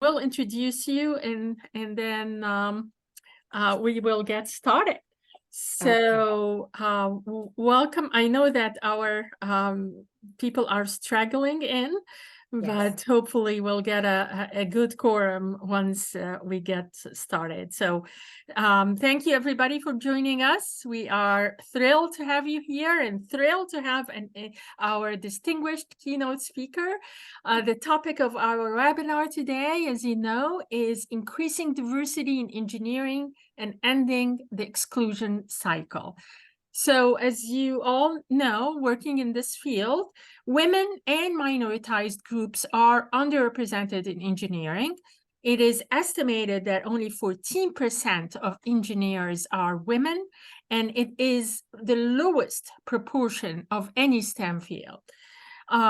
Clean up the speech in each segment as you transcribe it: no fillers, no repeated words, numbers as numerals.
will introduce you and then we will get started. Okay. So welcome. I know that our people are struggling in, Yes. but hopefully we'll get a good quorum once we get started. So thank you everybody for joining us. We are thrilled to have you here and thrilled to have our distinguished keynote speaker. The topic of our webinar today, as you know, is increasing diversity in engineering and ending the exclusion cycle. So as you all know, working in this field, women and minoritized groups are underrepresented in engineering. It is estimated that only 14% of engineers are women, and it is the lowest proportion of any STEM field.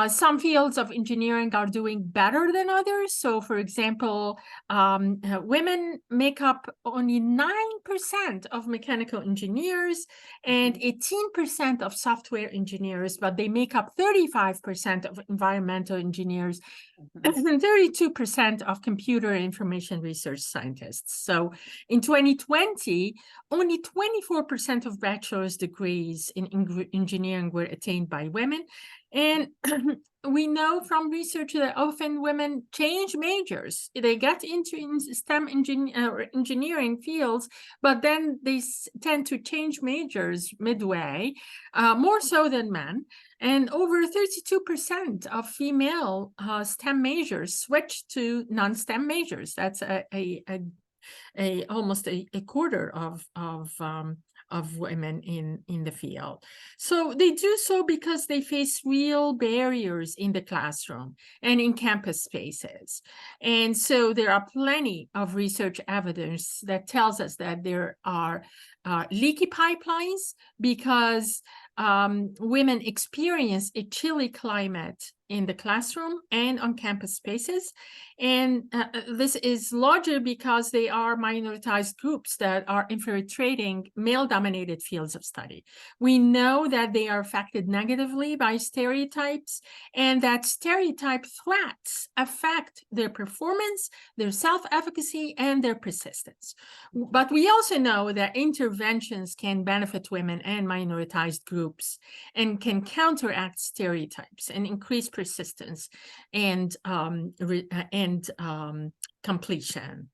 Some fields of engineering are doing better than others. So, for example, women make up only 9% of mechanical engineers and 18% of software engineers, but they make up 35% of environmental engineers and 32% of computer information research scientists. So in 2020, only 24% of bachelor's degrees in engineering were attained by women. And we know from research that often women change majors. They get into STEM engineering fields, but then they tend to change majors midway, more so than men. And over 32% of female STEM majors switch to non-STEM majors. That's almost a quarter of women in the field. So they do so because they face real barriers in the classroom and in campus spaces. And so there are plenty of research evidence that tells us that there are leaky pipelines because women experience a chilly climate in the classroom and on campus spaces. And this is largely because they are minoritized groups that are infiltrating male-dominated fields of study. We know that they are affected negatively by stereotypes, and that stereotype threats affect their performance, their self-efficacy, and their persistence. But we also know that interventions can benefit women and minoritized groups and can counteract stereotypes and increase persistence and completion.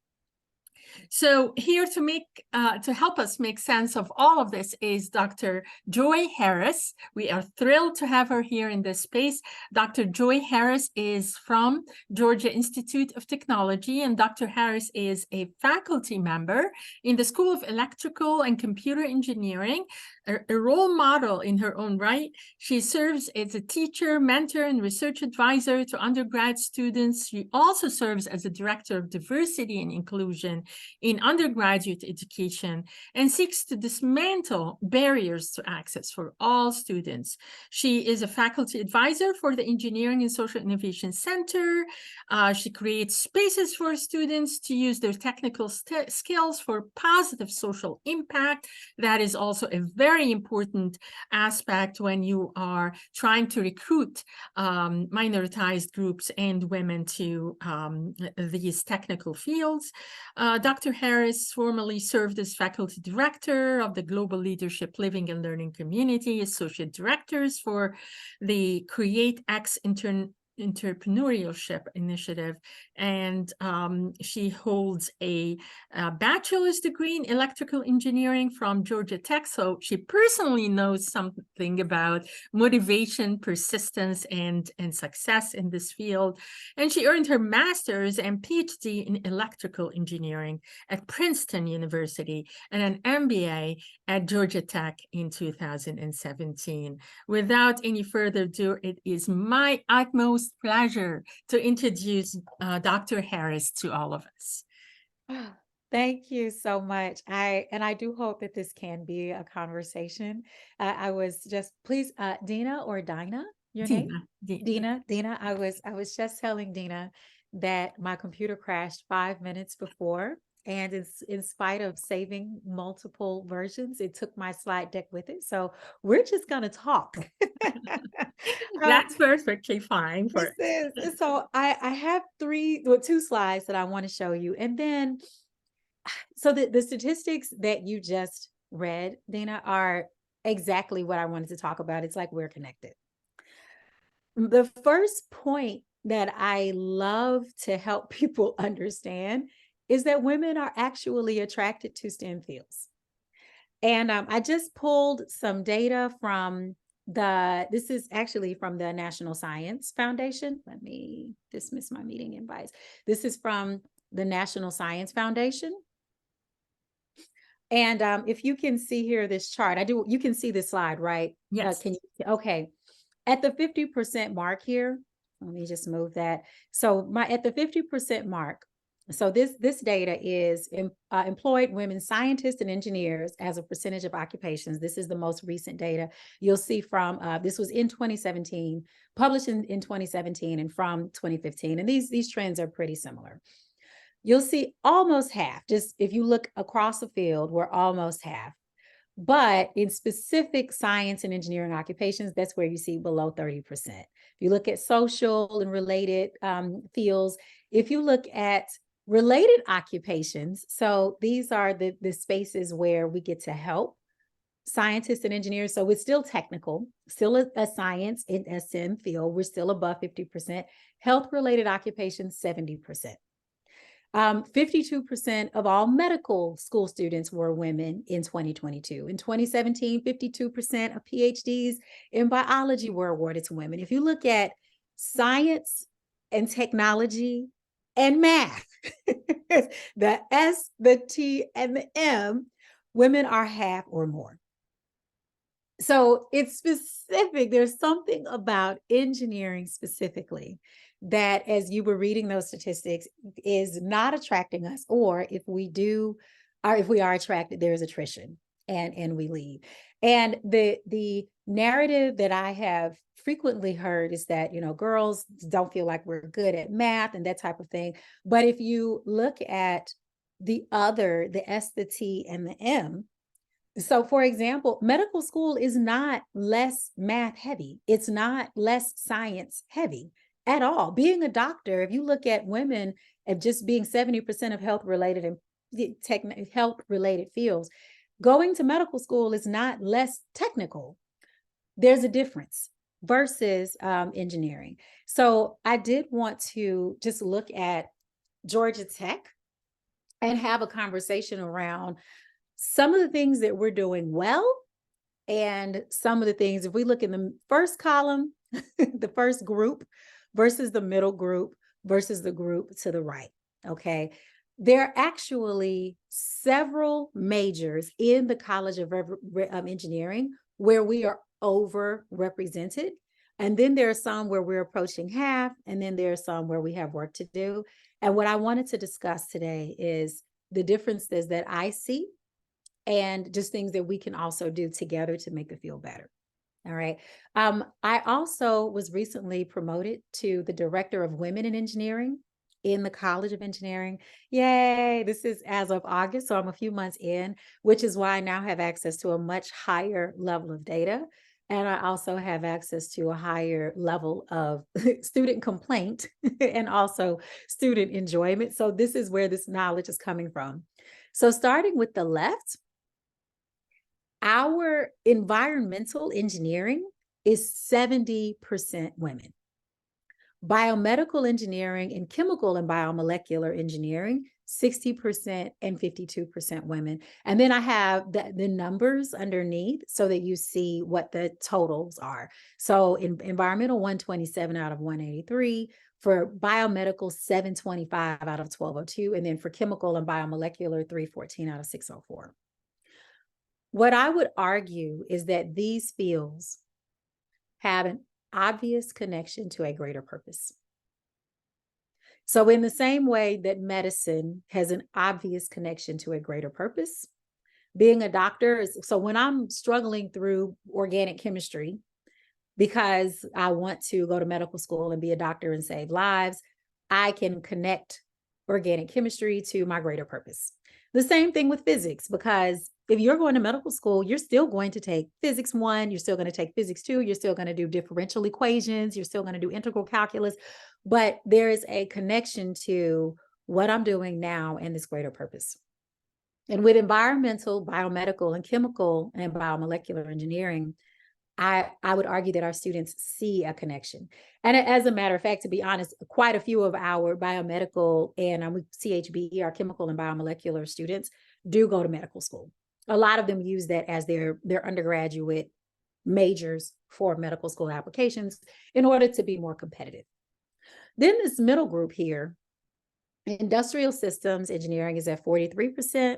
So here to help us make sense of all of this is Dr. Joy Harris. We are thrilled to have her here in this space. Dr. Joy Harris is from Georgia Institute of Technology, and Dr. Harris is a faculty member in the School of Electrical and Computer Engineering, a role model in her own right. She serves as a teacher, mentor, and research advisor to undergrad students. She also serves as a director of diversity and inclusion in undergraduate education and seeks to dismantle barriers to access for all students. She is a faculty advisor for the Engineering and Social Innovation Center. She creates spaces for students to use their technical skills for positive social impact. That is also a very important aspect when you are trying to recruit minoritized groups and women to these technical fields. Dr. Harris formerly served as faculty director of the Global Leadership Living and Learning Community, associate directors for the Create X Entrepreneurship Initiative, and she holds a bachelor's degree in electrical engineering from Georgia Tech, so she personally knows something about motivation, persistence, and success in this field. And she earned her master's and PhD in electrical engineering at Princeton University and an MBA at Georgia Tech in 2017. Without any further ado, it is my utmost pleasure to introduce Dr. Harris to all of us. Thank you so much. I do hope that this can be a conversation. I was just please, Dina or Dinah, your name? Dina. I was just telling Dina that my computer crashed 5 minutes before. And in spite of saving multiple versions, it took my slide deck with it. So we're just going to talk. That's perfectly fine This for is so I have two slides that I want to show you. And then so the statistics that you just read, Dina, are exactly what I wanted to talk about. It's like we're connected. The first point that I love to help people understand is that women are actually attracted to STEM fields. And I just pulled some data from this is actually from the National Science Foundation. Let me dismiss my meeting invites. This is from the National Science Foundation. And if you can see here, this chart, you can see this slide, right? yes. Okay. At the 50% mark here, let me just move that. So at the 50% mark, so this data is employed women scientists and engineers as a percentage of occupations. This is the most recent data you'll see from, this was in 2017, published in 2017 and from 2015. And these trends are pretty similar. You'll see almost half, just if you look across the field, we're almost half. But in specific science and engineering occupations, that's where you see below 30%. If you look at social and related fields, if you look at related occupations, so these are the spaces where we get to help scientists and engineers. So it's still technical, still a science in a STEM field. We're still above 50%. Health-related occupations, 70%. 52% of all medical school students were women in 2022. In 2017, 52% of PhDs in biology were awarded to women. If you look at science and technology and math, the S, the T, and the M, women are half or more. So it's specific. There's something about engineering specifically that, as you were reading those statistics, is not attracting us, or if we are attracted, there's attrition and we leave. And the narrative that I have frequently heard is that, girls don't feel like we're good at math and that type of thing. But if you look at the S, the T, and the M, so for example, medical school is not less math heavy. It's not less science heavy at all. Being a doctor, if you look at women of just being 70% of health related fields, going to medical school is not less technical. There's a difference versus engineering. So I did want to just look at Georgia Tech and have a conversation around some of the things that we're doing well, and some of the things, if we look in the first column, the first group versus the middle group versus the group to the right, okay? There are actually several majors in the College of Engineering where we are overrepresented. And then there are some where we're approaching half, and then there are some where we have work to do. And what I wanted to discuss today is the differences that I see and just things that we can also do together to make the field better. All right. I also was recently promoted to the Director of Women in Engineering in the College of Engineering. Yay. This is as of August. So I'm a few months in, which is why I now have access to a much higher level of data. And I also have access to a higher level of student complaint and also student enjoyment. So this is where this knowledge is coming from. So starting with the left, our environmental engineering is 70% women. Biomedical engineering and chemical and biomolecular engineering, 60% and 52% women. And then I have the numbers underneath so that you see what the totals are. So in environmental, 127 out of 183. For biomedical, 725 out of 1202. And then for chemical and biomolecular, 314 out of 604. What I would argue is that these fields have an obvious connection to a greater purpose. So in the same way that medicine has an obvious connection to a greater purpose, being a doctor is, so when I'm struggling through organic chemistry because I want to go to medical school and be a doctor and save lives, I can connect organic chemistry to my greater purpose. The same thing with physics, because if you're going to medical school, you're still going to take physics 1, you're still going to take physics 2, you're still going to do differential equations, you're still going to do integral calculus, but there is a connection to what I'm doing now and this greater purpose. And with environmental, biomedical, and chemical and biomolecular engineering, I would argue that our students see a connection. And as a matter of fact, to be honest, quite a few of our biomedical and CHBE, our chemical and biomolecular students, do go to medical school. A lot of them use that as their undergraduate majors for medical school applications in order to be more competitive. Then this middle group here, industrial systems engineering is at 43%,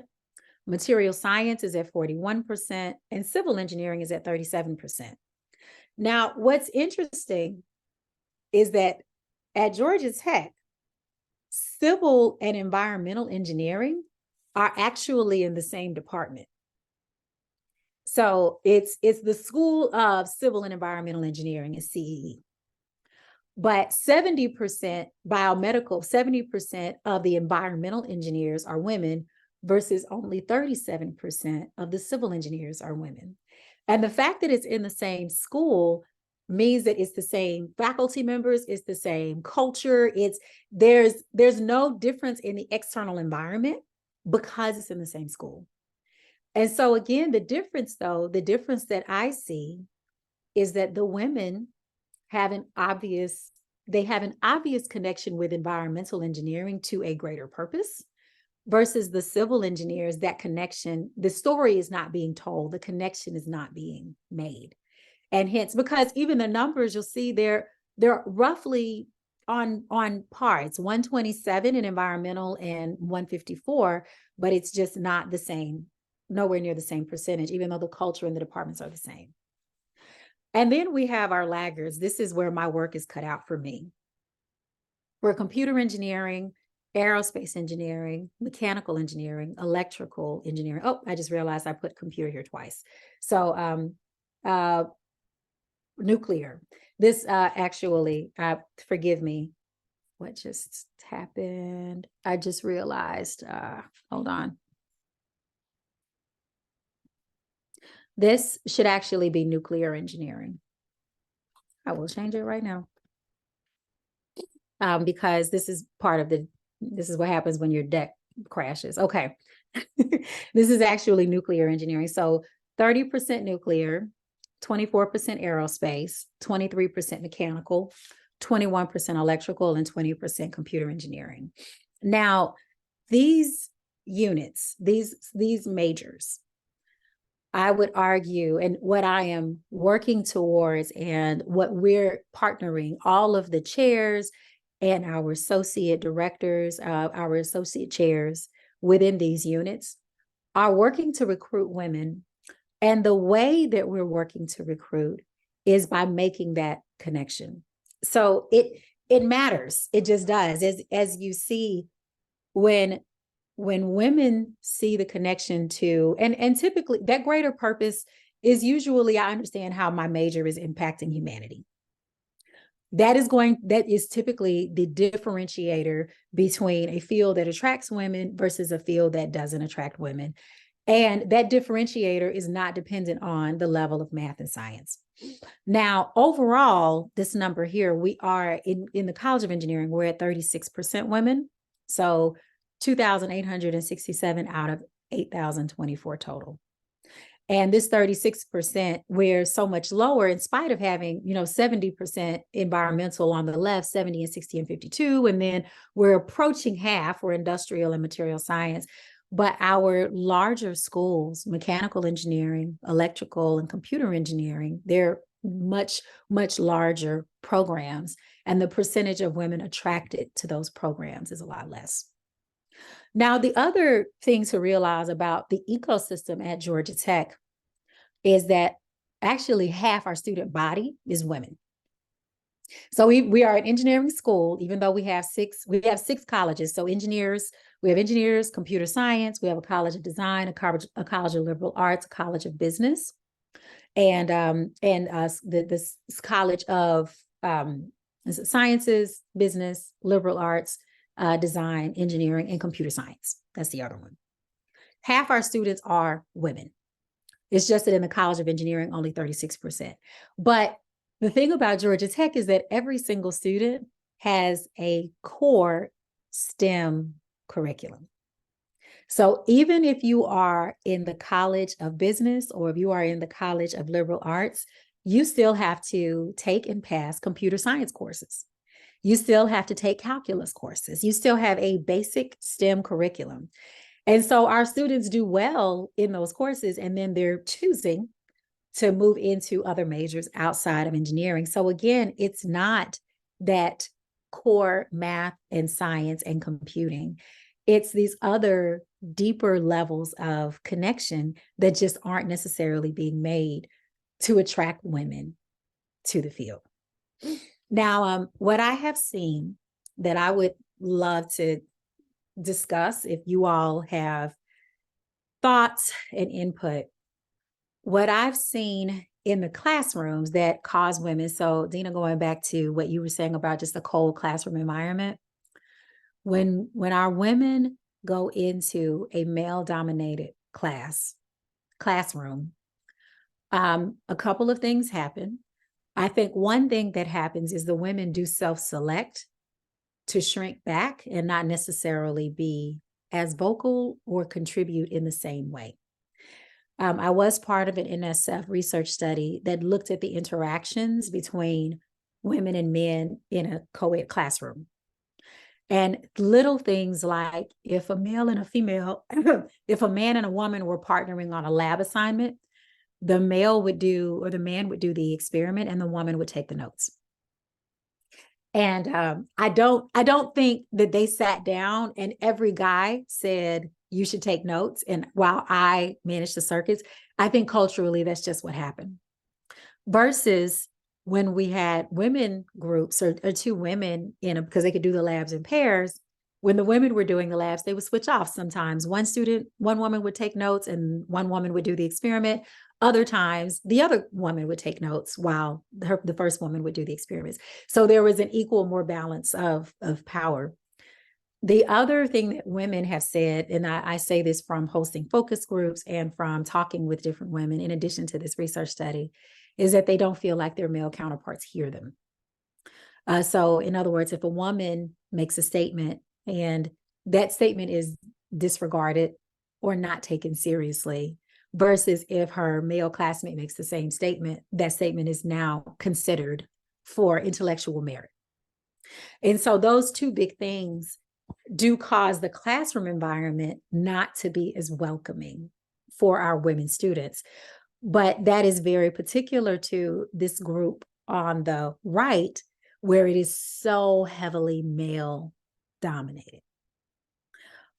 material science is at 41%, and civil engineering is at 37%. Now, what's interesting is that at Georgia Tech, civil and environmental engineering are actually in the same department. So it's the School of Civil and Environmental Engineering, is CEE. But 70% biomedical, 70% of the environmental engineers are women, versus only 37% of the civil engineers are women. And the fact that it's in the same school means that it's the same faculty members, it's the same culture, there's no difference in the external environment because it's in the same school. And so again, the difference that I see is that the women have an obvious connection with environmental engineering to a greater purpose, versus the civil engineers, that connection, the story is not being told, the connection is not being made. And hence, because even the numbers, you'll see they're roughly on par. It's 127 in environmental and 154, but it's just not the same, nowhere near the same percentage, even though the culture and the departments are the same. And then we have our laggards. This is where my work is cut out for me. We're computer engineering, aerospace engineering, mechanical engineering, electrical engineering. Oh, I just realized I put computer here twice. So nuclear. This actually, forgive me, what just happened? I just realized, hold on. This should actually be nuclear engineering. I will change it right now. Because this is what happens when your deck crashes. Okay. This is actually nuclear engineering. So 30% nuclear, 24% aerospace, 23% mechanical, 21% electrical, and 20% computer engineering. Now, these units, these majors, I would argue, and what I am working towards and what we're partnering, all of the chairs and our associate directors, our associate chairs within these units are working to recruit women. And the way that we're working to recruit is by making that connection. So it matters. It just does. As you see, when women see the connection to, and typically that greater purpose is usually, I understand how my major is impacting humanity. That is typically the differentiator between a field that attracts women versus a field that doesn't attract women. And that differentiator is not dependent on the level of math and science. Now, overall, this number here, we are in the College of Engineering, we're at 36% women. So 2,867 out of 8,024 total. And this 36%, we're so much lower in spite of having, 70% environmental on the left, 70 and 60 and 52. And then we're approaching half for industrial and material science. But our larger schools, mechanical engineering, electrical, and computer engineering, they're much, much larger programs. And the percentage of women attracted to those programs is a lot less. Now, the other thing to realize about the ecosystem at Georgia Tech is that actually half our student body is women. So we are an engineering school, even though we have six colleges. So we have engineers, computer science, we have a college of design, a college of liberal arts, a college of business, and this college of sciences, business, liberal arts, design, engineering, and computer science. That's the other one. half our students are women. It's just that in the College of Engineering, only 36%. But the thing about Georgia Tech is that every single student has a core STEM curriculum. So even if you are in the College of Business or if you are in the College of Liberal Arts, you still have to take and pass computer science courses. You still have to take calculus courses. You still have a basic STEM curriculum. And so our students do well in those courses, and then they're choosing to move into other majors outside of engineering. So again, it's not that core math and science and computing. It's these other deeper levels of connection that just aren't necessarily being made to attract women to the field. Now, what I have seen that I would love to discuss, if you all have thoughts and input, what I've seen in the classrooms that cause women, so Dina, going back to what you were saying about just the cold classroom environment, when our women go into a male-dominated classroom, a couple of things happen. I think one thing that happens is the women do self-select to shrink back and not necessarily be as vocal or contribute in the same way. I was part of an NSF research study that looked at the interactions between women and men in a co-ed classroom. And little things like if a male and a female, if a man and a woman were partnering on a lab assignment, the male would do, or the man would do the experiment and the woman would take the notes. And I don't think that they sat down and every guy said, you should take notes. And while I managed the circuits, I think culturally that's just what happened. Versus when we had women groups or two women in because they could do the labs in pairs, when the women were doing the labs, they would switch off sometimes. One woman would take notes and one woman would do the experiment. Other times, the other woman would take notes while the first woman would do the experiments. So there was an equal, more balance of power. The other thing that women have said, and I say this from hosting focus groups and from talking with different women, in addition to this research study, is that they don't feel like their male counterparts hear them. So in other words, if a woman makes a statement and that statement is disregarded or not taken seriously, versus if her male classmate makes the same statement, that statement is now considered for intellectual merit. And so those two big things do cause the classroom environment not to be as welcoming for our women students. But that is very particular to this group on the right, where it is so heavily male dominated.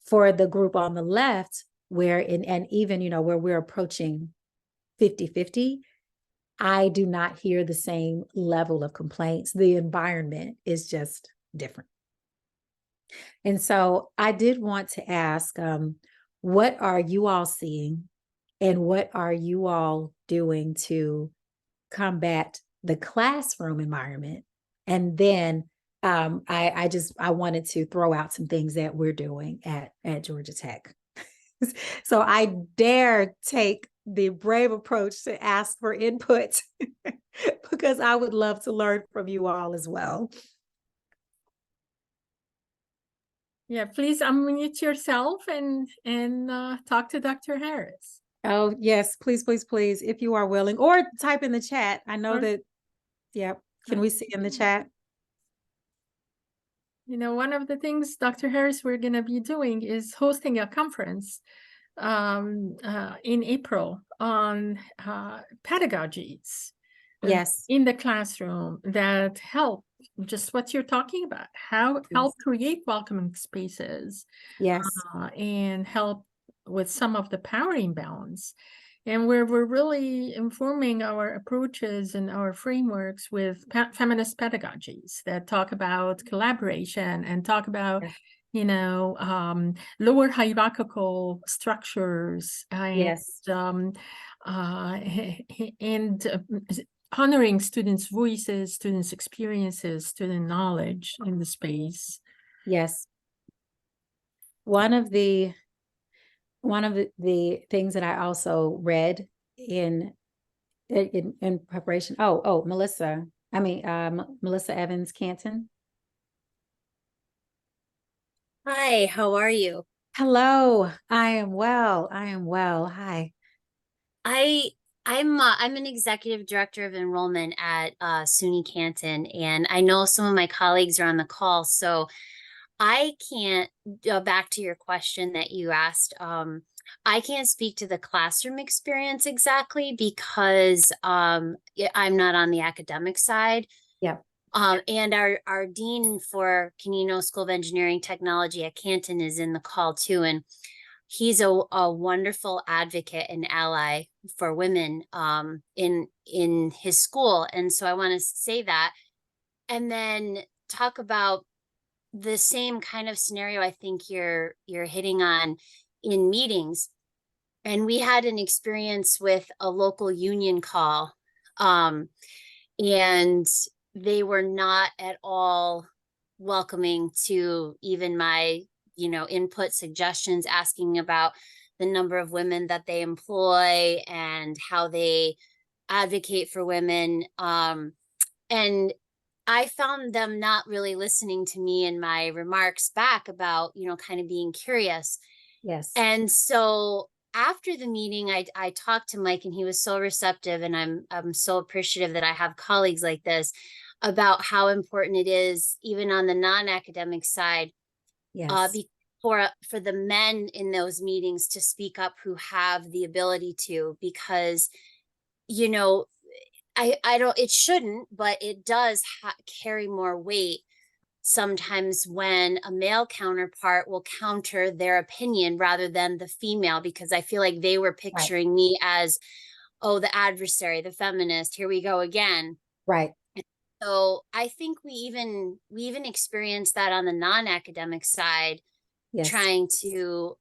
For the group on the left, where and even, where we're approaching 50-50, I do not hear the same level of complaints. The environment is just different. And so I did want to ask, what are you all seeing and what are you all doing to combat the classroom environment? And then I wanted to throw out some things that we're doing at Georgia Tech. So I dare take the brave approach to ask for input because I would love to learn from you all as well. Yeah, please unmute yourself and talk to Dr. Harris. Oh, yes, please, please, please, if you are willing, or type in the chat. I know that, yeah, can we see in the chat? One of the things, Dr. Harris, we're going to be doing is hosting a conference in April on pedagogies. Yes. In the classroom that help just what you're talking about, help create welcoming spaces. Yes. And help with some of the power imbalance. And where we're really informing our approaches and our frameworks with feminist pedagogies that talk about collaboration and talk about, lower hierarchical structures and, and honoring students' voices, students' experiences, student knowledge in the space. Yes. One of the one of the things that I also read in preparation. Melissa. Melissa Evans Canton. Hi, how are you? Hello, I am well. I am well. Hi. I I'm an executive director of enrollment at SUNY Canton, and I know some of my colleagues are on the call, so I can't back to your question that you asked. I can't speak to the classroom experience exactly because I'm not on the academic side. Yeah. And our dean for Canino School of Engineering Technology at Canton is in the call too, and he's a wonderful advocate and ally for women in his school. And so I want to say that, and then talk about the same kind of scenario I think you're hitting on in meetings. And we had an experience with a local union call, and they were not at all welcoming to even my input, suggestions, asking about the number of women that they employ and how they advocate for women. And I found them not really listening to me and my remarks back about, kind of being curious. Yes. And so after the meeting, I talked to Mike, and he was so receptive, and I'm so appreciative that I have colleagues like this, about how important it is, even on the non-academic side, Yes. For the men in those meetings to speak up who have the ability to, because I don't, it shouldn't, but it does carry more weight sometimes when a male counterpart will counter their opinion rather than the female, because I feel like they were picturing me as, oh, the adversary, the feminist, here we go again. Right. So I think we even experienced that on the non-academic side, Yes. trying to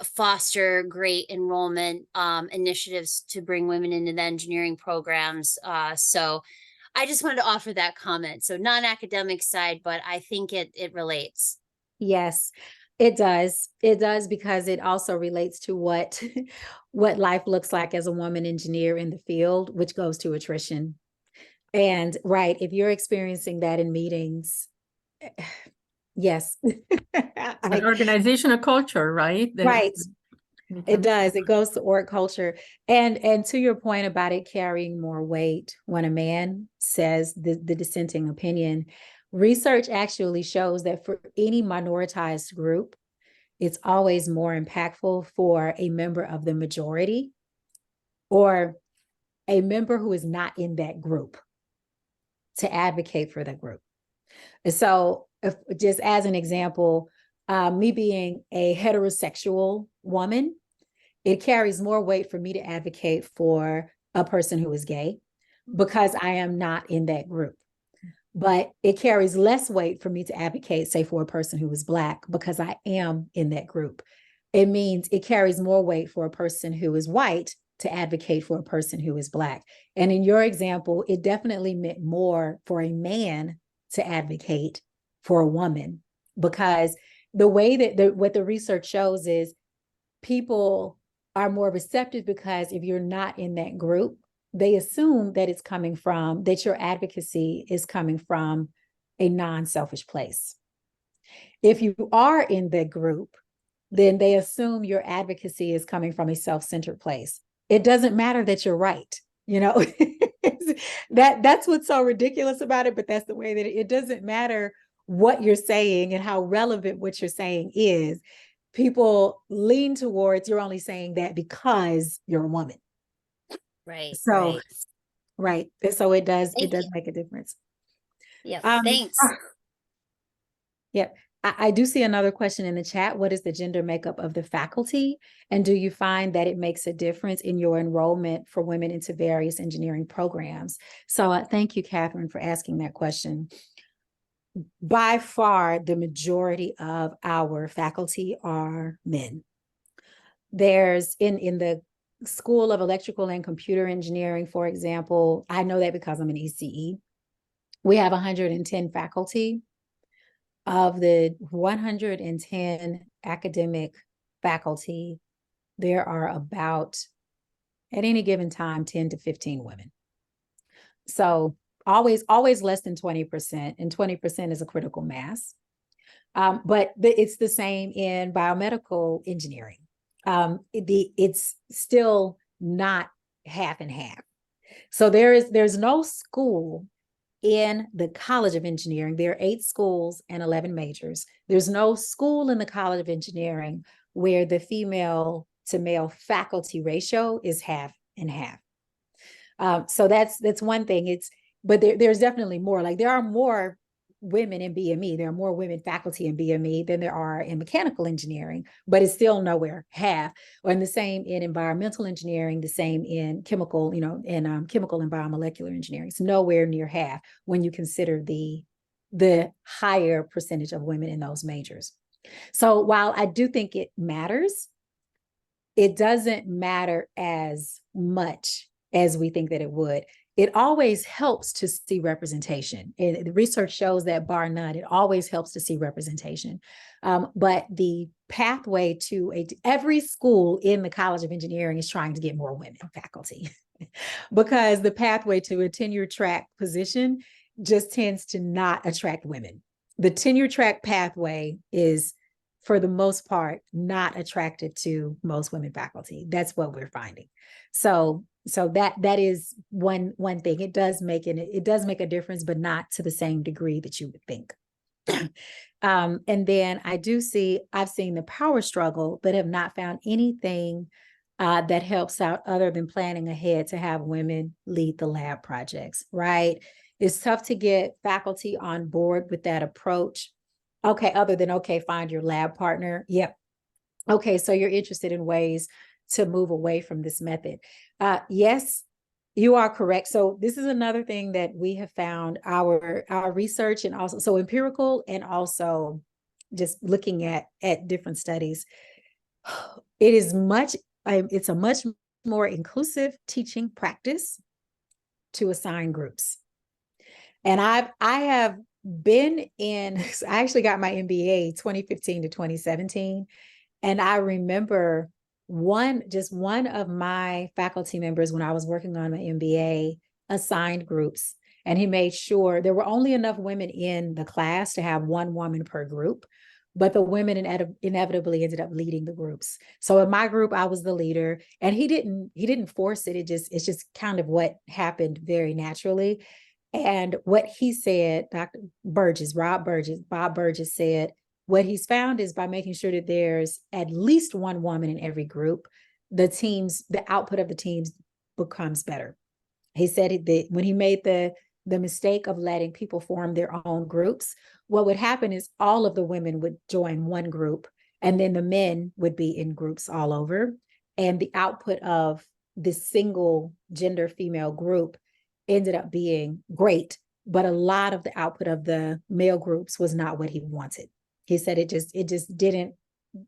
foster great enrollment initiatives to bring women into the engineering programs. So I just wanted to offer that comment. So non-academic side, but I think it relates. Yes, it does. It does, because it also relates to what what life looks like as a woman engineer in the field, which goes to attrition. And right, if you're experiencing that in meetings, yes. The organizational culture, right? Right. It does. It goes to org culture. And to your point about it carrying more weight when a man says the dissenting opinion, research actually shows that for any minoritized group, it's always more impactful for a member of the majority or a member who is not in that group to advocate for the group. And so, if, just as an example, me being a heterosexual woman, it carries more weight for me to advocate for a person who is gay because I am not in that group. But it carries less weight for me to advocate, say, for a person who is Black because I am in that group. It means it carries more weight for a person who is white to advocate for a person who is Black. And in your example, it definitely meant more for a man to advocate for a woman, because the way that what the research shows is people are more receptive because if you're not in that group, they assume that it's coming from, that your advocacy is coming from a non-selfish place. If you are in the group, then they assume your advocacy is coming from a self-centered place. It doesn't matter that you're right, that's what's so ridiculous about it, but that's the way that it doesn't matter what you're saying and how relevant what you're saying is. People lean towards you're only saying that because you're a woman. Right. So, right. So it does make a difference. Yeah. Thanks. Yep. I do see another question in the chat. What is the gender makeup of the faculty? And do you find that it makes a difference in your enrollment for women into various engineering programs? So thank you, Catherine, for asking that question. By far, the majority of our faculty are men. There's in the School of Electrical and Computer Engineering, for example, I know that because I'm an ECE, we have 110 faculty. Of the 110 academic faculty, there are about, at any given time, 10 to 15 women. So always less than 20%, and 20% is a critical mass. But it's the same in biomedical engineering. It's still not half and half. So there's no school in the College of Engineering. There are 8 schools and 11 majors. There's no school in the College of Engineering where the female to male faculty ratio is half and half. So that's one thing. But there's definitely more. Like, there are more women in BME. There are more women faculty in BME than there are in mechanical engineering, but it's still nowhere half. And the same in environmental engineering, the same in chemical, in chemical and biomolecular engineering. It's nowhere near half when you consider the higher percentage of women in those majors. So while I do think it matters, it doesn't matter as much as we think that it would. It always helps to see representation. And the research shows that, bar none, it always helps to see representation. But the pathway to every school in the College of Engineering is trying to get more women faculty because the pathway to a tenure track position just tends to not attract women. The tenure track pathway is, for the most part, not attractive to most women faculty. That's what we're finding. So that is one thing. It does make a difference, but not to the same degree that you would think. And then I've seen the power struggle, but have not found anything that helps out other than planning ahead to have women lead the lab projects, right? It's tough to get faculty on board with that approach. Okay, other than, find your lab partner. Yep. Okay, so you're interested in ways to move away from this method. Yes, you are correct. So this is another thing that we have found, our research, and also so empirical, and also just looking at different studies. It's a much more inclusive teaching practice to assign groups. And I have been I actually got my MBA 2015 to 2017. And I remember one of my faculty members, when I was working on my MBA, assigned groups, and he made sure there were only enough women in the class to have one woman per group, but the women inevitably ended up leading the groups. So in my group, I was the leader, and he didn't force it. It's just kind of what happened very naturally. And what he said, Bob Burgess said, what he's found is by making sure that there's at least one woman in every group, the output of the teams becomes better. He said that when he made the mistake of letting people form their own groups, what would happen is all of the women would join one group, and then the men would be in groups all over. And the output of this single gender female group ended up being great, but a lot of the output of the male groups was not what he wanted. He said it just didn't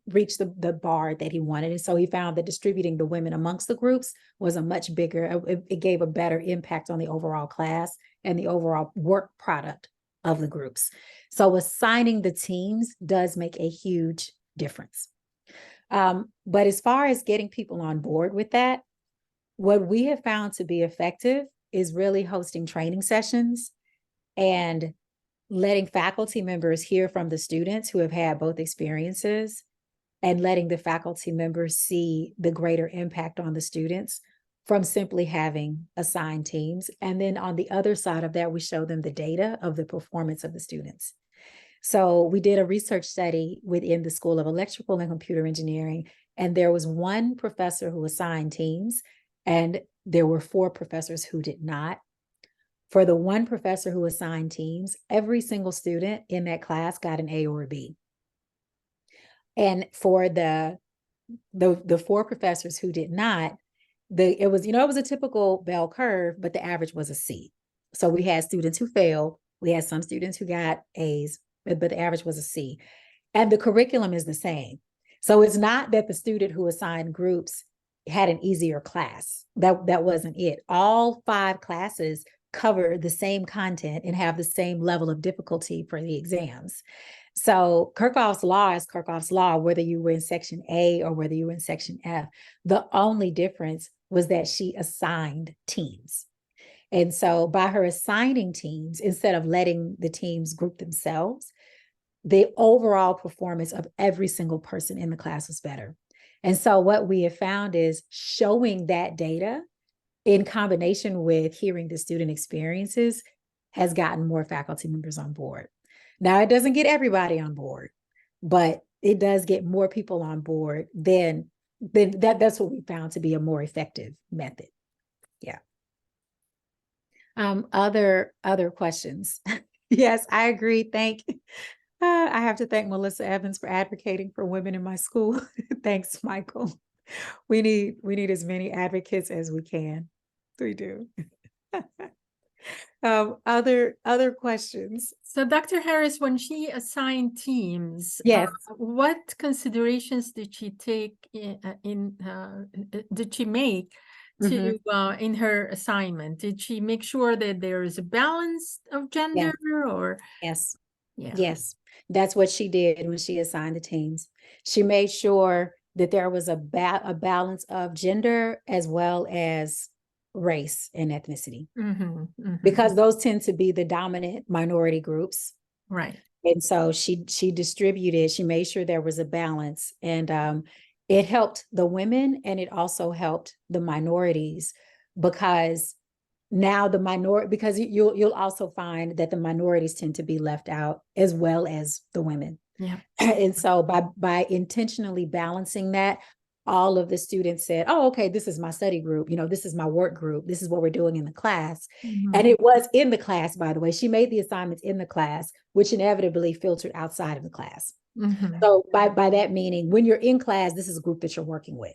reach the bar that he wanted. And so he found that distributing the women amongst the groups was a much bigger, it gave a better impact on the overall class and the overall work product of the groups. So assigning the teams does make a huge difference. But as far as getting people on board with that, what we have found to be effective is really hosting training sessions and letting faculty members hear from the students who have had both experiences, and letting the faculty members see the greater impact on the students from simply having assigned teams. And then on the other side of that, we show them the data of the performance of the students. So we did a research study within the School of Electrical and Computer Engineering, and there was one professor who assigned teams, and there were 4 professors who did not. For the one professor who assigned teams, every single student in that class got an A or a B. And for the 4 professors who did not, it was a typical bell curve, but the average was a C. So we had students who failed. We had some students who got A's, but the average was a C. And the curriculum is the same. So it's not that the student who assigned groups had an easier class. That wasn't it. All 5 classes cover the same content and have the same level of difficulty for the exams. So Kirchhoff's law is Kirchhoff's law, whether you were in section A or whether you were in section F. The only difference was that she assigned teams. And so by her assigning teams, instead of letting the teams group themselves, the overall performance of every single person in the class was better. And so what we have found is showing that data in combination with hearing the student experiences has gotten more faculty members on board. Now, it doesn't get everybody on board, but it does get more people on board then that's what we found to be a more effective method. Yeah. Other questions? Yes, I agree. I have to thank Melissa Evans for advocating for women in my school. Thanks, Michael. We need as many advocates as we can. We do. Other questions? So Dr. Harris, when she assigned teams, Yes. what considerations did she take did she make to in her assignment? Did she make sure that there is a balance of gender or? Yes. Yeah. Yes. That's what she did when she assigned the teams. She made sure that there was a balance of gender as well as race and ethnicity, because those tend to be the dominant minority groups. Right. And so she made sure there was a balance, and it helped the women and it also helped the minorities, because now because you'll also find that the minorities tend to be left out as well as the women. Yeah. And so by intentionally balancing that, all of the students said, oh, okay, this is my study group. This is my work group. This is what we're doing in the class. And it was in the class, by the way. She made the assignments in the class, which inevitably filtered outside of the class. So by that meaning, when you're in class, this is a group that you're working with.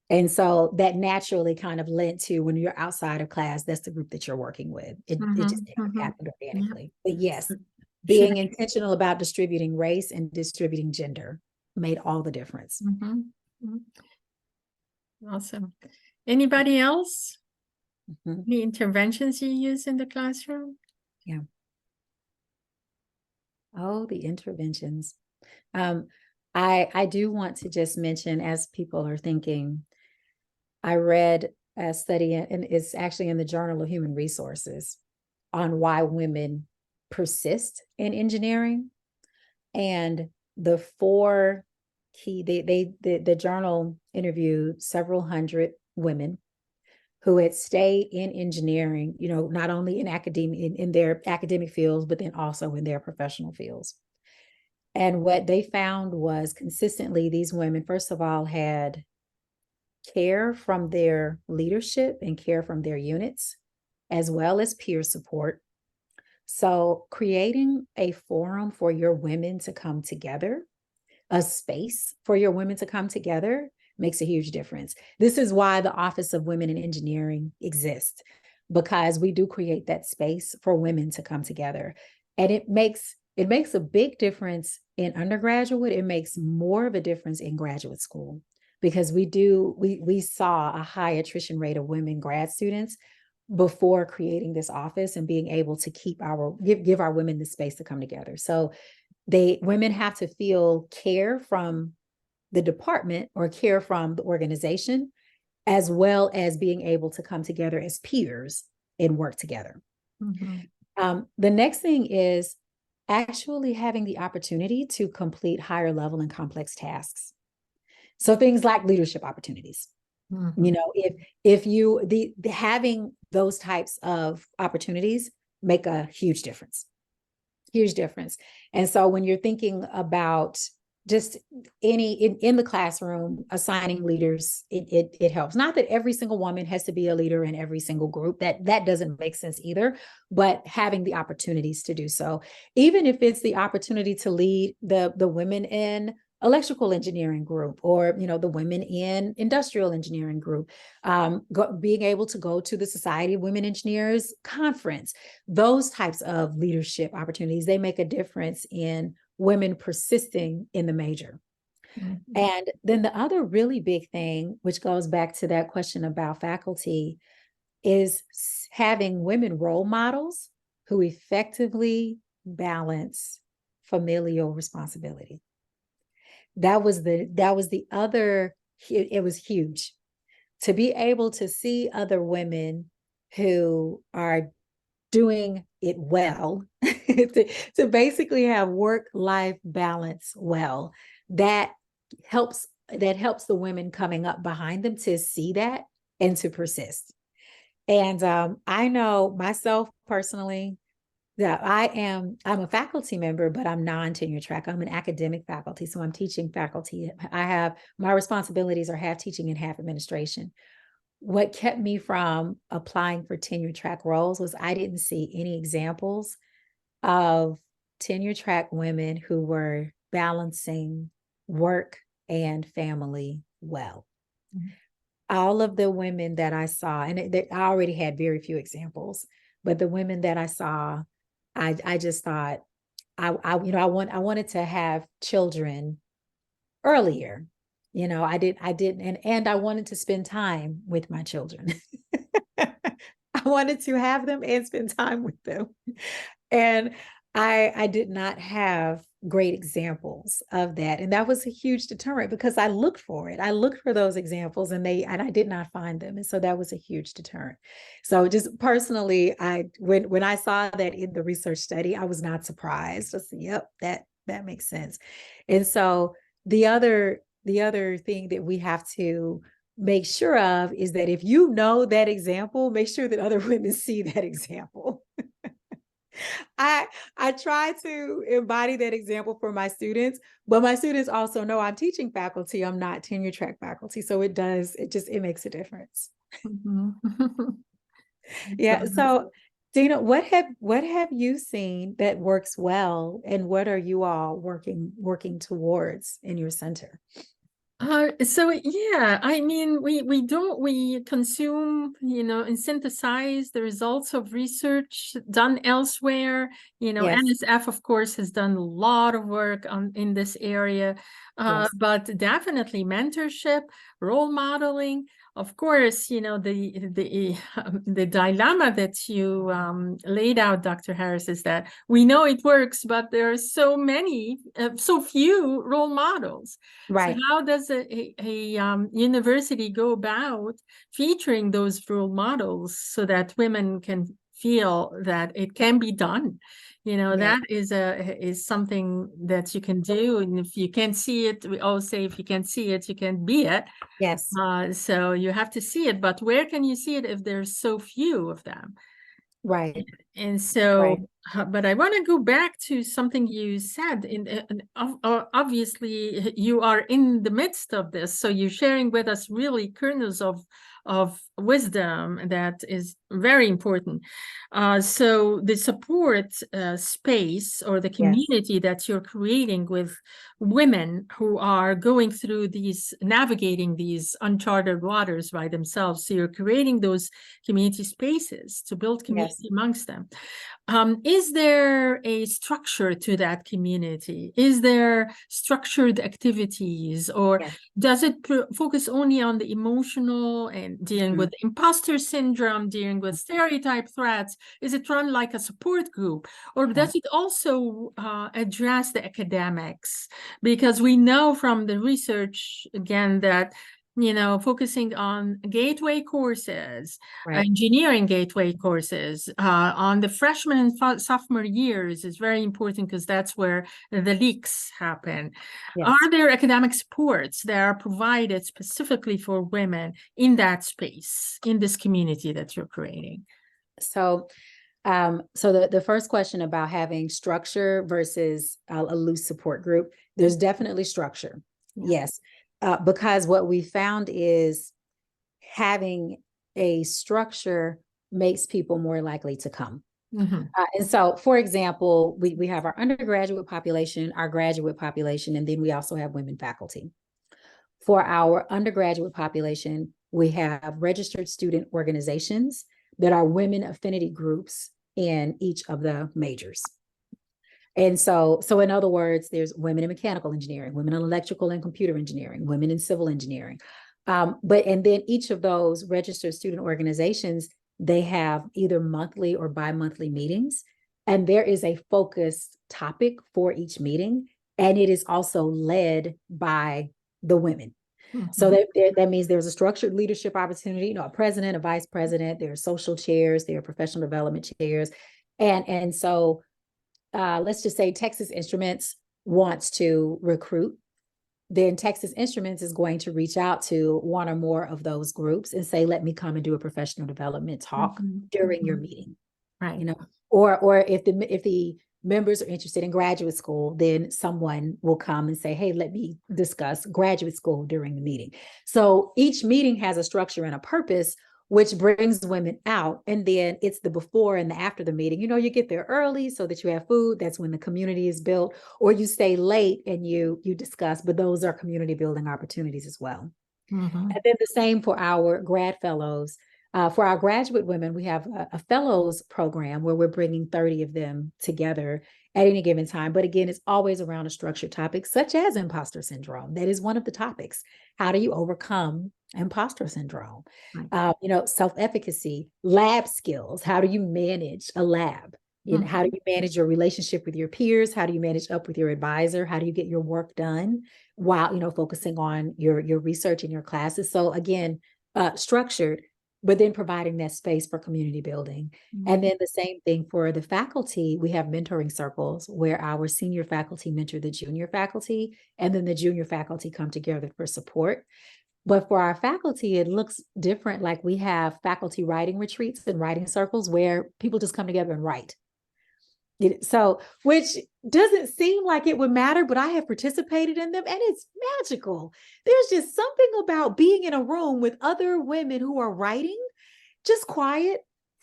And so that naturally kind of led to, when you're outside of class, that's the group that you're working with. It just happened organically. But yes, being intentional about distributing race and distributing gender made all the difference. Awesome. Anybody else? Any interventions you use in the classroom? Yeah. Oh, the interventions. I do want to just mention, as people are thinking, I read a study, and it's actually in the Journal of Human Resources, on why women persist in engineering. And the four key, the journal interviewed several hundred women who had stayed in engineering, not only in academia, in their academic fields, but then also in their professional fields. And what they found was consistently these women, first of all, had care from their leadership and care from their units, as well as peer support. So creating a forum for your women to come together, a space for your women to come together, makes a huge difference. This is why the Office of Women in Engineering exists, because we do create that space for women to come together. And it makes a big difference in undergraduate. It makes more of a difference in graduate school, because we saw a high attrition rate of women grad students before creating this office and being able to give our women the space to come together. So women have to feel care from the department or care from the organization, as well as being able to come together as peers and work together. The next thing is actually having the opportunity to complete higher level and complex tasks. So things like leadership opportunities. If having those types of opportunities make a huge difference. And so when you're thinking about just in the classroom, assigning leaders, it helps. Not that every single woman has to be a leader in every single group. That doesn't make sense either, but having the opportunities to do so, even if it's the opportunity to lead the women in electrical engineering group, or the women in industrial engineering group, being able to go to the Society of Women Engineers conference, those types of leadership opportunities, they make a difference in women persisting in the major. And then the other really big thing, which goes back to that question about faculty, is having women role models who effectively balance familial responsibility. That was the other, it was huge to be able to see other women who are doing it well, to basically have work-life balance well. That helps the women coming up behind them to see that and to persist. And I know myself personally that I'm a faculty member, but I'm non-tenure track. I'm an academic faculty, so I'm teaching faculty. My responsibilities are half teaching and half administration. What kept me from applying for tenure track roles was I didn't see any examples of tenure track women who were balancing work and family well. Mm-hmm. All of the women that I saw, and I already had very few examples, but the women that I saw, I just thought I wanted to have children earlier. I didn't, and I wanted to spend time with my children. I wanted to have them and spend time with them. And I did not have great examples of that. And that was a huge deterrent because I looked for it. I looked for those examples and I did not find them. And so that was a huge deterrent. So just personally, when I saw that in the research study, I was not surprised. I said, yep, that makes sense. And so the other thing that we have to make sure of is that if you know that example, make sure that other women see that example. I try to embody that example for my students, but my students also know I'm teaching faculty. I'm not tenure track faculty. So it makes a difference. Mm-hmm. Yeah. So Dina, what have you seen that works well, and what are you all working towards in your center? So yeah, I mean, we consume, and synthesize the results of research done elsewhere. Yes. NSF, of course, has done a lot of work in this area, Yes. but definitely mentorship, role modeling. Of course, the dilemma that you laid out, Dr. Harris, is that we know it works, but there are so few role models. Right. So how does a university go about featuring those role models so that women can feel that it can be done? That is something that you can do. And if you can't see it, we always say, if you can't see it, you can't be it. Yes. So you have to see it, but where can you see it if there's so few of them? Right. And so, but I want to go back to something you said. Obviously, you are in the midst of this, so you're sharing with us really kernels of wisdom that is very important. So the support space or the community that you're creating with women who are going through navigating these uncharted waters by themselves. So you're creating those community spaces to build community amongst them. Is there a structure to that community? Is there structured activities, or does it focus only on the emotional and dealing with imposter syndrome, dealing with stereotype threats? Is it run like a support group, or does it also address the academics? Because we know from the research, again, that focusing on gateway courses, engineering gateway courses, on the freshman and sophomore years is very important because that's where the leaks happen. Are there academic supports that are provided specifically for women in that space, in this community that you're creating? So the first question about having structure versus a loose support group, there's definitely structure. Yes. Because what we found is having a structure makes people more likely to come. Mm-hmm. And so, for example, we have our undergraduate population, our graduate population, and then we also have women faculty. For our undergraduate population, we have registered student organizations that are women affinity groups in each of the majors. And so in other words, there's women in mechanical engineering, women in electrical and computer engineering, women in civil engineering. And then each of those registered student organizations, they have either monthly or bi-monthly meetings. And there is a focused topic for each meeting. And it is also led by the women. So that means there's a structured leadership opportunity, a president, a vice president, there are social chairs, there are professional development chairs. And so let's just say Texas Instruments wants to recruit, then Texas Instruments is going to reach out to one or more of those groups and say, let me come and do a professional development talk during your meeting. Right. Or if the members are interested in graduate school, then someone will come and say, hey, let me discuss graduate school during the meeting. So each meeting has a structure and a purpose, which brings women out. And then it's the before and the after the meeting. You get there early so that you have food. That's when the community is built, or you stay late and you discuss, but those are community building opportunities as well. And then the same for our grad fellows. For our graduate women, we have a fellows program where we're bringing 30 of them together at any given time. But again, it's always around a structured topic, such as imposter syndrome. That is one of the topics. How do you overcome imposter syndrome? Self-efficacy, lab skills. How do you manage a lab? How do you manage your relationship with your peers? How do you manage up with your advisor? How do you get your work done while, focusing on your research in your classes? So again, structured, but then providing that space for community building. And then the same thing for the faculty. We have mentoring circles where our senior faculty mentor the junior faculty, and then the junior faculty come together for support. But for our faculty, it looks different. Like we have faculty writing retreats and writing circles where people just come together and write. So, which doesn't seem like it would matter, but I have participated in them and it's magical. There's just something about being in a room with other women who are writing, just quiet,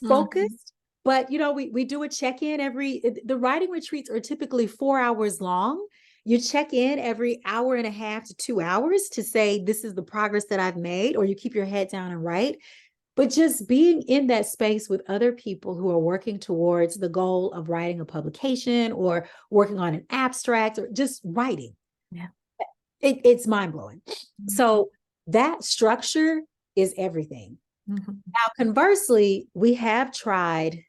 focused. But, we do a check-in the writing retreats are typically 4 hours long. You check in every hour and a half to 2 hours to say, this is the progress that I've made, or you keep your head down and write. But just being in that space with other people who are working towards the goal of writing a publication or working on an abstract or just writing. Yeah. It's mind-blowing. So that structure is everything. Now, conversely, we have tried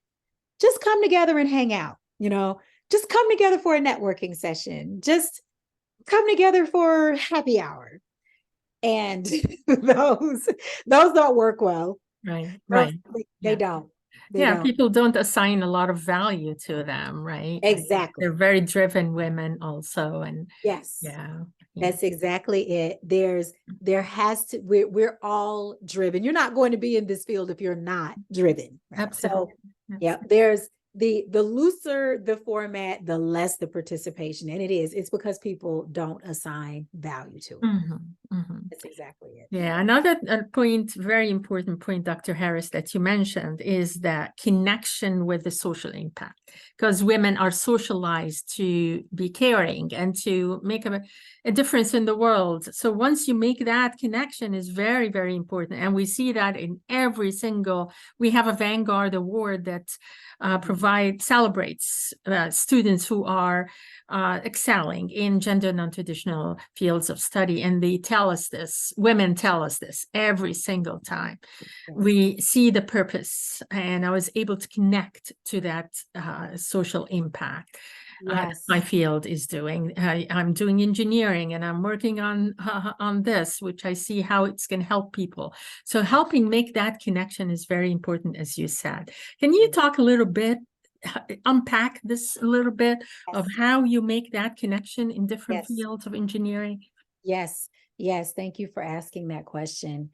just come together and hang out, just come together for a networking session, just come together for happy hour. And those don't work well. Right. They don't. People don't assign a lot of value to them, right? Exactly. They're very driven women also. And yes. Yeah. That's exactly it. We're all driven. You're not going to be in this field if you're not driven. Right? Absolutely. So, yeah, there's the looser the format, the less the participation. And it's because people don't assign value to it. That's exactly it. Yeah, another point, very important point, Dr. Harris, that you mentioned is that connection with the social impact, because women are socialized to be caring and to make a difference in the world. So once you make that connection is very, very important. And we see that in we have a Vanguard Award that celebrates students who are excelling in gender non-traditional fields of study. And they tell us this, women tell us this every single time. We see the purpose, and I was able to connect to that social impact. My field is doing. I'm doing engineering, and I'm working on this, which I see how it's going to help people. So helping make that connection is very important, as you said. Can you talk a little bit, unpack this a little bit of how you make that connection in different fields of engineering? Yes. Thank you for asking that question.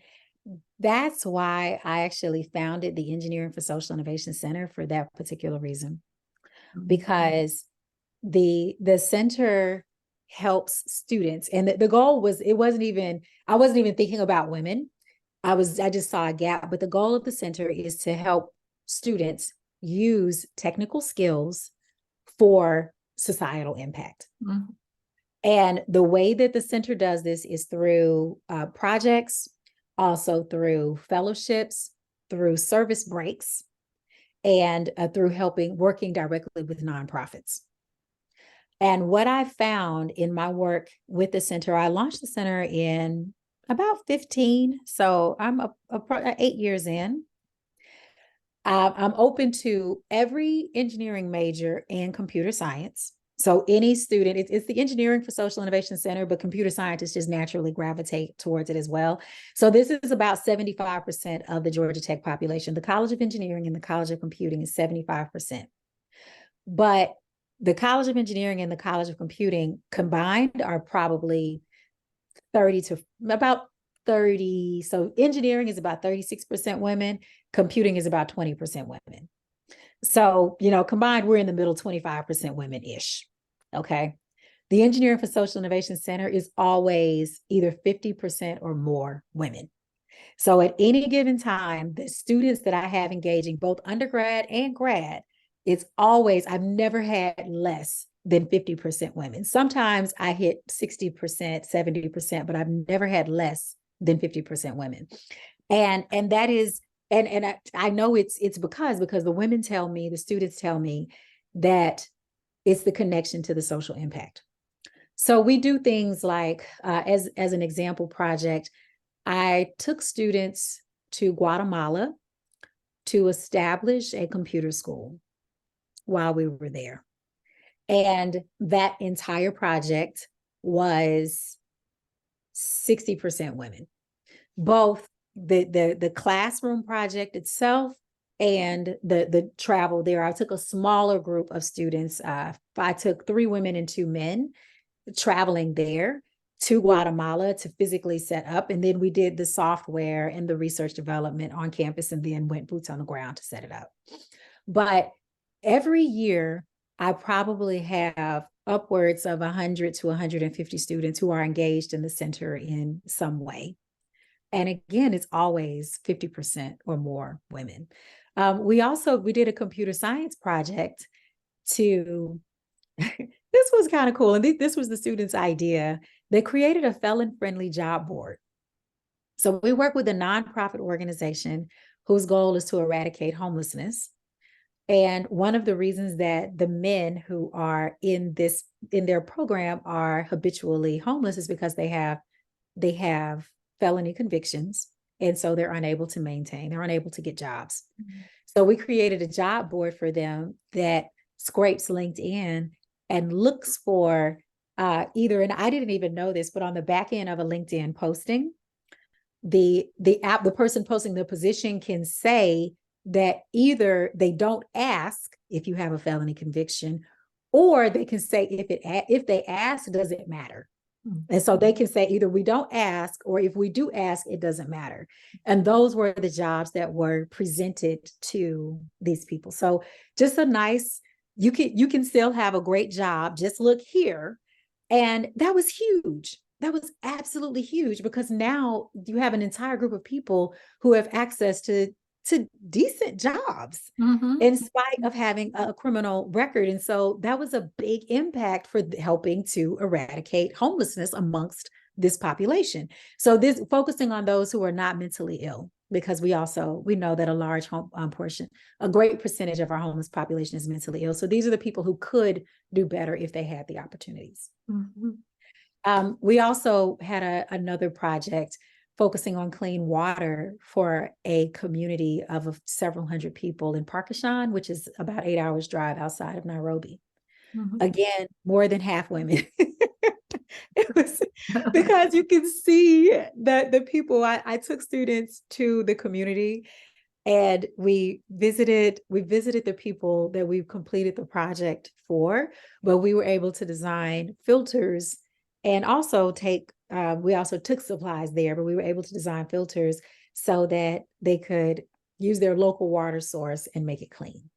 That's why I actually founded the Engineering for Social Innovation Center, for that particular reason, because the center helps students. And the goal was, I wasn't even thinking about women. I just saw a gap, but the goal of the center is to help students use technical skills for societal impact. And the way that the center does this is through projects, also through fellowships, through service breaks, and through working directly with nonprofits. And what I found in my work with the center, I launched the center in about 15. So I'm 8 years in. I'm open to every engineering major and computer science. So any student, it's the Engineering for Social Innovation Center, but computer scientists just naturally gravitate towards it as well. So this is about 75% of the Georgia Tech population. The College of Engineering and the College of Computing is 75%. But the College of Engineering and the College of Computing combined are probably 30 to about 30. So engineering is about 36% women, computing is about 20% women. So, combined, we're in the middle, 25% women-ish. Okay. The Engineering for Social Innovation Center is always either 50% or more women. So at any given time, the students that I have engaging, both undergrad and grad, it's always, I've never had less than 50% women. Sometimes I hit 60%, 70%, but I've never had less than 50% women. And that is, and I know it's because the women tell me, the students tell me that it's the connection to the social impact. So we do things like, as an example project, I took students to Guatemala to establish a computer school while we were there. And that entire project was 60% women, both the classroom project itself and the travel there. I took a smaller group of students. I took 3 women and 2 men traveling there to Guatemala to physically set up. And then we did the software and the research development on campus and then went boots on the ground to set it up. But every year, I probably have upwards of 100 to 150 students who are engaged in the center in some way. And again, it's always 50% or more women. We did a computer science project to, this was kind of cool. And this was the students' idea. They created a felon-friendly job board. So we work with a nonprofit organization whose goal is to eradicate homelessness. And one of the reasons that the men who are in their program are habitually homeless is because they have felony convictions. And so they're unable to get jobs. Mm-hmm. So we created a job board for them that scrapes LinkedIn and looks for either, and I didn't even know this, but on the back end of a LinkedIn posting, the person posting the position can say that either they don't ask if you have a felony conviction, or they can say if they ask, does it matter? And so they can say either we don't ask, or if we do ask, it doesn't matter. And those were the jobs that were presented to these people. So just a nice, you can still have a great job. Just look here. And that was huge. That was absolutely huge, because now you have an entire group of people who have access to decent jobs, mm-hmm. in spite of having a criminal record. And so that was a big impact for helping to eradicate homelessness amongst this population. So this focusing on those who are not mentally ill, because we know that a large a great percentage of our homeless population is mentally ill. So these are the people who could do better if they had the opportunities. Mm-hmm. We also had another project focusing on clean water for a community of several hundred people in Parkeshan, which is about 8 hours drive outside of Nairobi. Mm-hmm. Again, more than half women. It was because you can see that the people, I took students to the community and we visited the people that we've completed the project for, but we were able to design filters and also we also took supplies there, but we were able to design filters so that they could use their local water source and make it clean.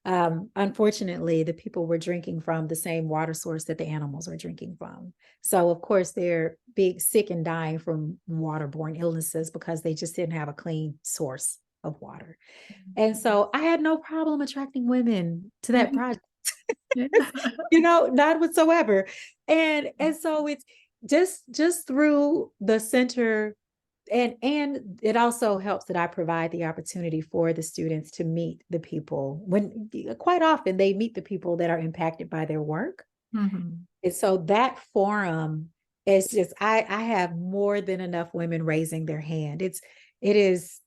Unfortunately, the people were drinking from the same water source that the animals are drinking from. So of course, they're being sick and dying from waterborne illnesses because they just didn't have a clean source of water. Mm-hmm. And so I had no problem attracting women to that project, not whatsoever. And so it's just through the center. And it also helps that I provide the opportunity for the students to meet the people when quite often they meet the people that are impacted by their work. Mm-hmm. And so that forum is just, I have more than enough women raising their hand. It is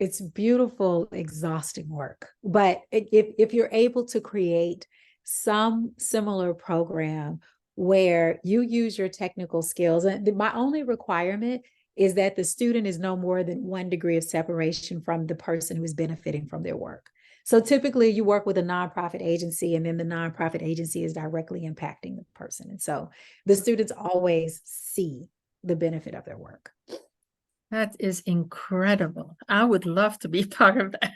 It's beautiful, exhausting work. But if you're able to create some similar program where you use your technical skills, and my only requirement is that the student is no more than 1 degree of separation from the person who is benefiting from their work. So typically you work with a nonprofit agency, and then the nonprofit agency is directly impacting the person. And so the students always see the benefit of their work. That is incredible. I would love to be part of that.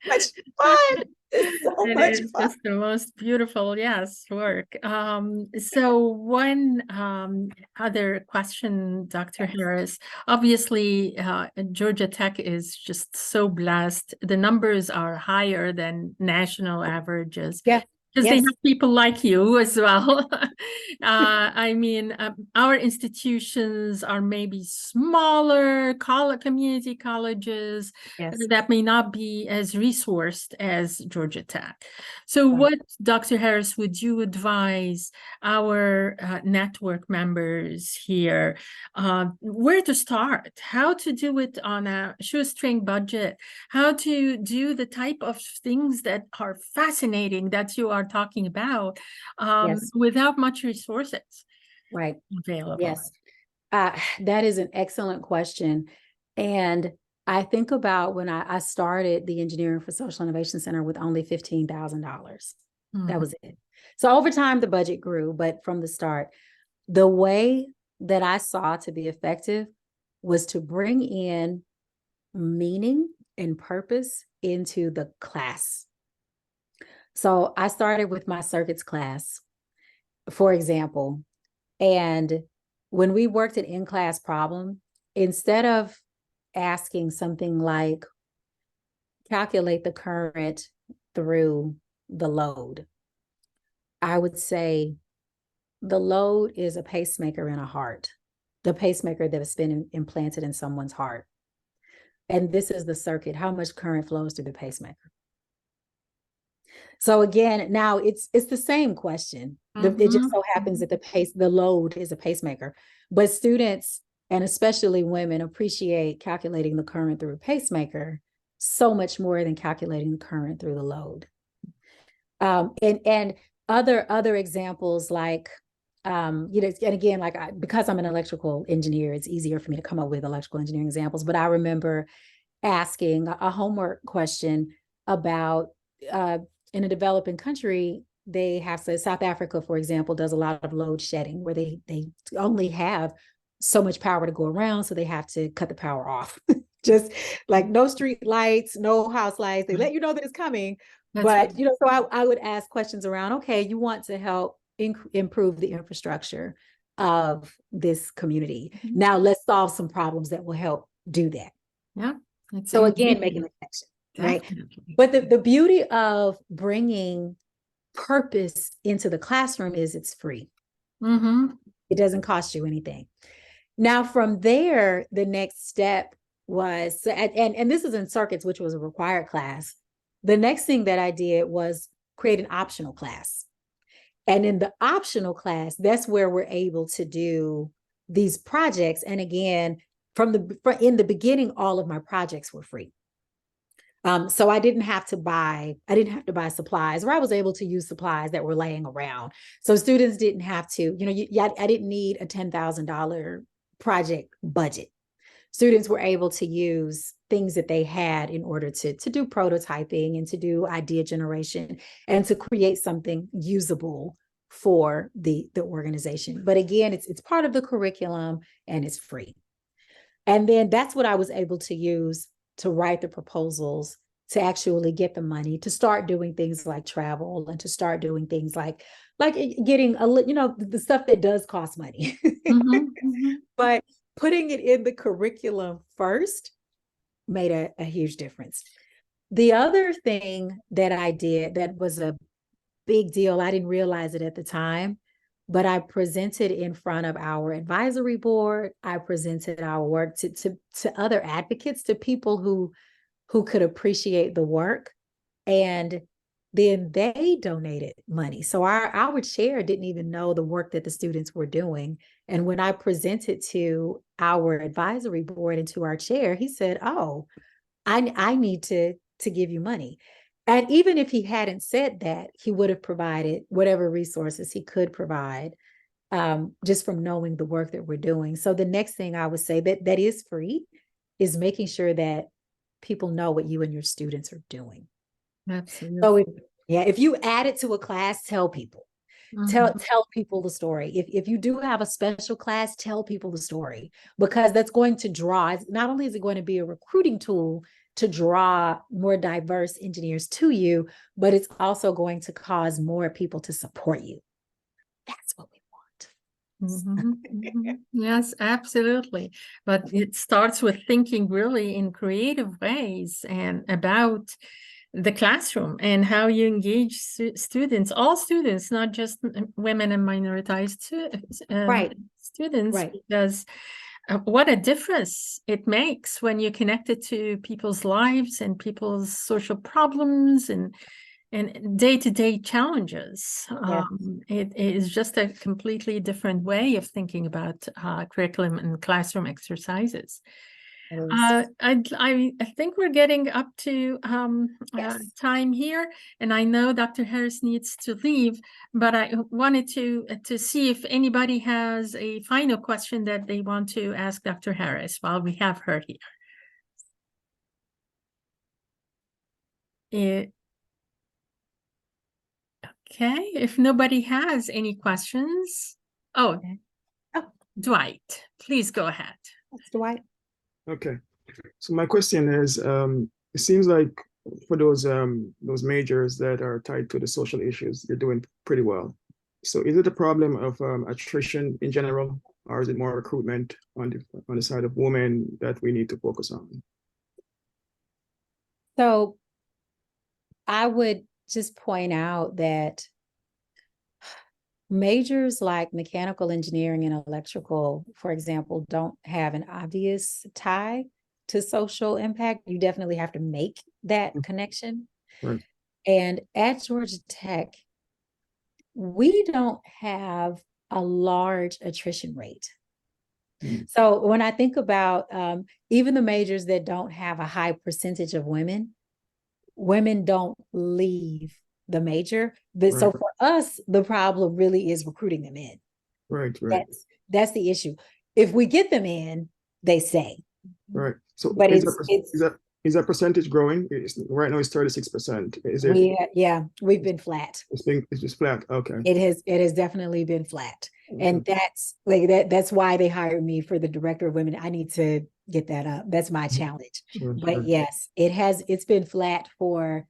Much fun. It's so It much is fun. just the most beautiful, yes, work. So one other question, Dr. Harris. Obviously, Georgia Tech is just so blessed. The numbers are higher than national averages. Yeah. Because they Yes. have people like you as well. I mean, our institutions are maybe smaller community colleges Yes. that may not be as resourced as Georgia Tech. So Right. what, Dr. Harris, would you advise our network members here? Where to start? How to do it on a shoestring budget? How to do the type of things that are fascinating that you are talking about Yes. without much resources Right. available? Yes. That is an excellent question. And I think about when I started the Engineering for Social Innovation Center with only $15,000. That was it. So over time, the budget grew, but from the start, the way that I saw to be effective was to bring in meaning and purpose into the class. So I started with my circuits class, for example, and when we worked an in-class problem, instead of asking something like, calculate the current through the load, I would say the load is a pacemaker in a heart, the pacemaker that has been implanted in someone's heart. And this is the circuit, how much current flows through the pacemaker. So again, now it's the same question. It just so happens that the load is a pacemaker, but students, and especially women, appreciate calculating the current through a pacemaker so much more than calculating the current through the load. And other examples like, and again, because I'm an electrical engineer, it's easier for me to come up with electrical engineering examples. But I remember asking a homework question about in a developing country, they have, so South Africa, for example, does a lot of load shedding where they only have so much power to go around, so they have to cut the power off. Just like no street lights, no house lights. They let you know that it's coming. But so I would ask questions around, okay, you want to help improve the infrastructure of this community. Now let's solve some problems that will help do that. Yeah. So again, making a connection. Right. But the beauty of bringing purpose into the classroom is it's free. It doesn't cost you anything. Now, from there, the next step was, and this is in circuits, which was a required class. The next thing that I did was create an optional class. And in the optional class, that's where we're able to do these projects. And again, in the beginning, all of my projects were free. So I didn't have to buy supplies, or I was able to use supplies that were laying around. So students didn't have to, I didn't need a $10,000 project budget. Students were able to use things that they had in order to do prototyping and to do idea generation and to create something usable for the organization. But again, it's part of the curriculum and it's free. And then that's what I was able to use to write the proposals, to actually get the money, to start doing things like travel, and to start doing things like getting the stuff that does cost money. But putting it in the curriculum first made a huge difference. The other thing that I did that was a big deal, I didn't realize it at the time, but I presented in front of our advisory board. I presented our work to other advocates, to people who could appreciate the work, and then they donated money. So our chair didn't even know the work that the students were doing. And when I presented to our advisory board and to our chair, he said, "Oh, I need to give you money. And even if he hadn't said that, he would have provided whatever resources he could provide, just from knowing the work that we're doing. So the next thing I would say that is free is making sure that people know what you and your students are doing. Absolutely. So if you add it to a class, tell people. Tell people the story. If you do have a special class, tell people the story, because that's going to draw, not only is it going to be a recruiting tool to draw more diverse engineers to you, but it's also going to cause more people to support you. That's what we want. Yes, absolutely. But it starts with thinking really in creative ways and about the classroom and how you engage students, all students, not just women and minoritized students, Right. because what a difference it makes when you connect it to people's lives and people's social problems and day-to-day challenges. Yes. It is just a completely different way of thinking about curriculum and classroom exercises. I think we're getting up to time here, and I know Dr. Harris needs to leave, but I wanted to see if anybody has a final question that they want to ask Dr. Harris while we have her here. Okay, if nobody has any questions. Oh, Dwight, please go ahead. That's Dwight. Okay, so my question is, it seems like for those majors that are tied to the social issues, you're doing pretty well. So is it a problem of attrition in general, or is it more recruitment on the side of women that we need to focus on? So I would just point out that majors like mechanical engineering and electrical, for example, don't have an obvious tie to social impact. You definitely have to make that connection. Right. And at Georgia Tech, we don't have a large attrition rate. So when I think about even the majors that don't have a high percentage of women don't leave the major. So for us, the problem really is recruiting them in. Right. That's the issue. If we get them in, they stay. Right. So but is that percentage growing? Right now it's 36%. Is it? Yeah, we've been flat. It's just flat. Okay. It has definitely been flat. Okay. And that's why they hired me for the director of women. I need to get that up. That's my challenge. Sure. Yes, it's been flat for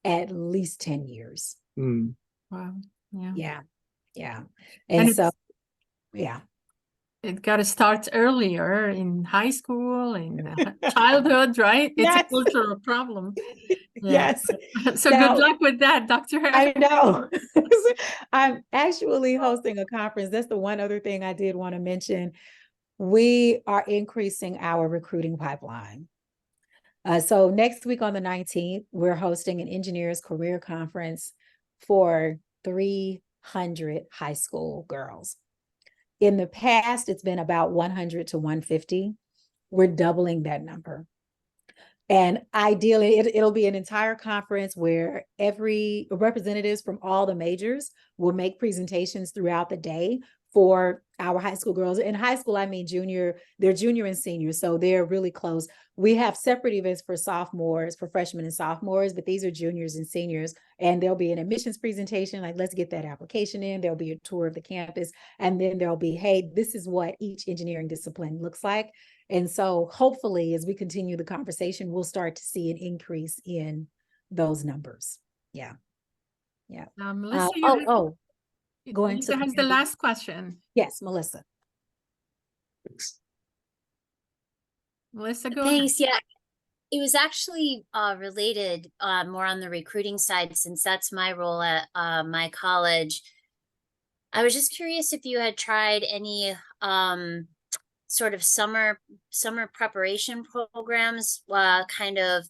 at least 10 years. Wow. Yeah. And so, yeah. It got to start earlier in high school, in childhood, right? It's a cultural problem. Yeah. Yes. So now, good luck with that, Dr. Harris. I know. I'm actually hosting a conference. That's the one other thing I did want to mention. We are increasing our recruiting pipeline. So next week on the 19th, we're hosting an engineers career conference for 300 high school girls. In the past, it's been about 100 to 150. We're doubling that number. And ideally, it'll be an entire conference where every representatives from all the majors will make presentations throughout the day for our high school girls. In high school, I mean they're junior and senior, so they're really close. We have separate events for sophomores, for freshmen and sophomores, but these are juniors and seniors. And there'll be an admissions presentation, like let's get that application in. There'll be a tour of the campus. And then there'll be, hey, this is what each engineering discipline looks like. And so hopefully, as we continue the conversation, we'll start to see an increase in those numbers. Yeah. Melissa, Melissa has the last question. Yes, Melissa. Thanks. Melissa, go Thanks. ahead. Yeah, it was actually related more on the recruiting side, since that's my role at my college. I was just curious if you had tried any sort of summer preparation programs, kind of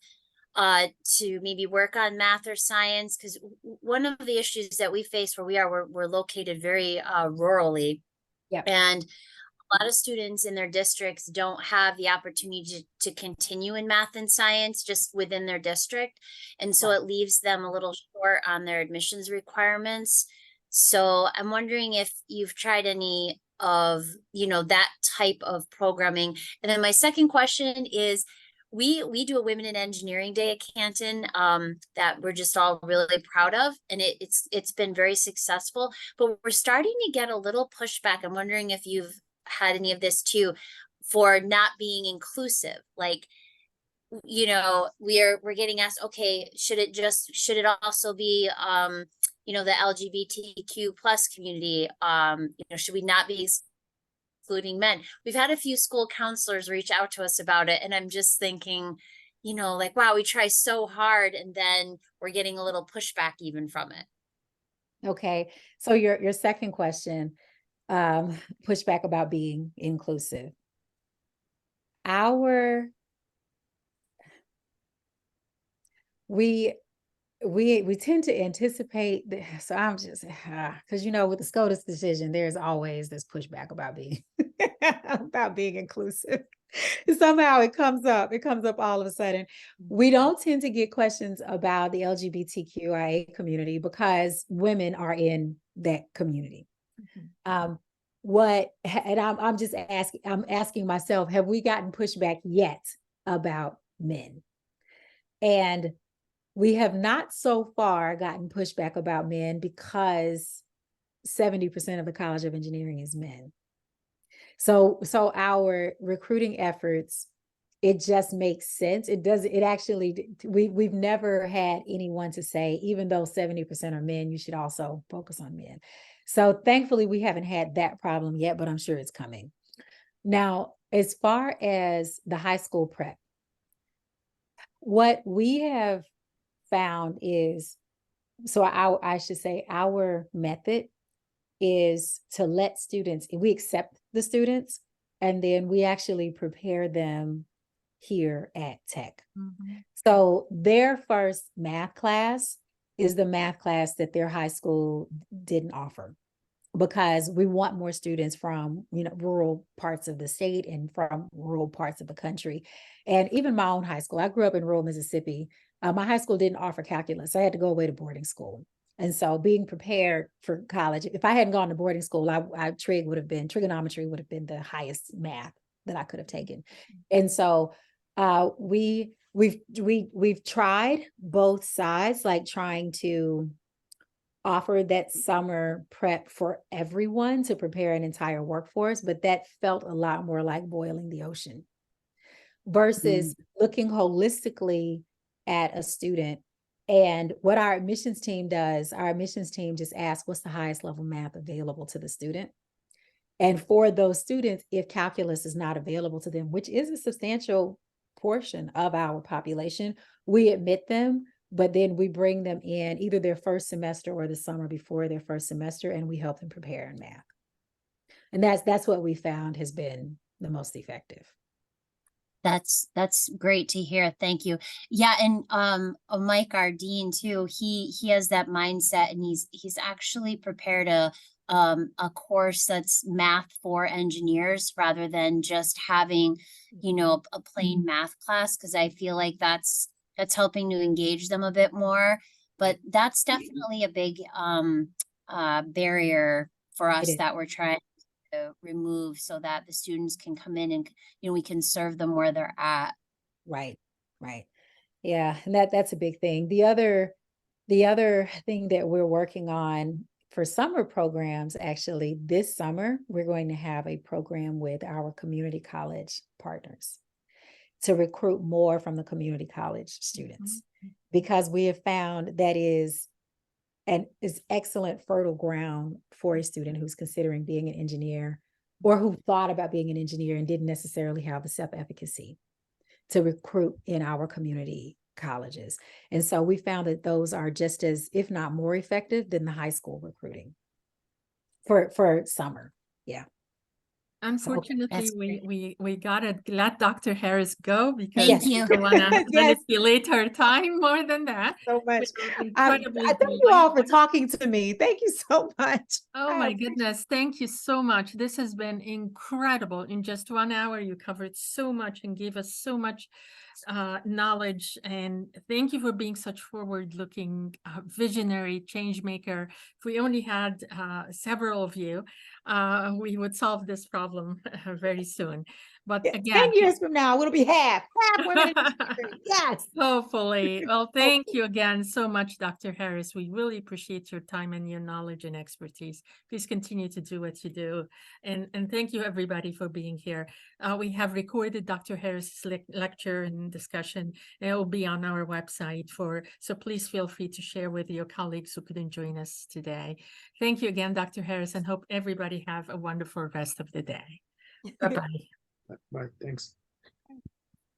to maybe work on math or science, because one of the issues that we face where we're located very rurally. Yeah. And lot of students in their districts don't have the opportunity to continue in math and science just within their district. And so it leaves them a little short on their admissions requirements. So I'm wondering if you've tried any of, that type of programming. And then my second question is, we do a Women in Engineering Day at Canton that we're just all really proud of, and it's been very successful. But we're starting to get a little pushback. I'm wondering if you've had any of this too, for not being inclusive. Like, we're getting asked, okay, should it also be the LGBTQ plus community? Should we not be excluding men? We've had a few school counselors reach out to us about it, and I'm just thinking, like, wow, we try so hard and then we're getting a little pushback even from it. Okay, so your second question, pushback about being inclusive. We tend to anticipate so I'm just because with the SCOTUS decision, there's always this pushback about being about being inclusive. Somehow it comes up all of a sudden. We don't tend to get questions about the LGBTQIA community because women are in that community. I'm asking myself, have we gotten pushback yet about men? And we have not so far gotten pushback about men because 70% of the College of Engineering is men. So our recruiting efforts, it just makes sense. We've never had anyone to say, even though 70% are men, you should also focus on men. So thankfully, we haven't had that problem yet, but I'm sure it's coming. Now, as far as the high school prep, what we have found is, I should say our method is to let students, we accept the students, and then we actually prepare them here at Tech. So their first math class is the math class that their high school didn't offer, because we want more students from rural parts of the state and from rural parts of the country. And even my own high school, I grew up in rural Mississippi. My high school didn't offer calculus. I had to go away to boarding school. And so being prepared for college, if I hadn't gone to boarding school, trigonometry would have been the highest math that I could have taken. And so we've tried both sides, like trying to offer that summer prep for everyone to prepare an entire workforce, but that felt a lot more like boiling the ocean versus looking holistically at a student. And what our admissions team does, our admissions team just asks, what's the highest level math available to the student? And for those students, if calculus is not available to them, which is a substantial portion of our population, we admit them, but then we bring them in either their first semester or the summer before their first semester, and we help them prepare in math. And that's what we found has been the most effective. That's great to hear. Thank you. Yeah, and Mike, our dean too, he has that mindset, and he's actually prepared a course that's math for engineers rather than just having, a plain math class, because I feel like that's helping to engage them a bit more. But that's definitely a big barrier for us that we're trying to remove, so that the students can come in and we can serve them where they're at. Right. Yeah, and that's a big thing. The other thing that we're working on for summer programs, actually this summer, we're going to have a program with our community college partners to recruit more from the community college students, because we have found that is excellent fertile ground for a student who's considering being an engineer, or who thought about being an engineer and didn't necessarily have the self-efficacy to recruit in our community colleges. And so we found that those are just as, if not more effective than the high school recruiting for summer. Yeah. Unfortunately, that's great. we gotta let Dr. Harris go because Thank we you. don't wanna Yes. manipulate her time more than that. So much. We're I incredibly thank you all for delighted. talking to me. Thank you so much. Oh I my appreciate goodness, thank you so much. This has been incredible. In just 1 hour, you covered so much and gave us so much knowledge. And thank you for being such forward-looking, visionary change maker. If we only had several of you, we would solve this problem very soon. But it. again, 10 years from now, it'll be half women in engineering. Yes. hopefully. Well, thank you again so much, Dr. Harris. We really appreciate your time and your knowledge and expertise. Please continue to do what you do. And thank you, everybody, for being here. We have recorded Dr. Harris's lecture and discussion. And it will be on our website so please feel free to share with your colleagues who couldn't join us today. Thank you again, Dr. Harris, and hope everybody have a wonderful rest of the day. Bye-bye. Bye. Thanks.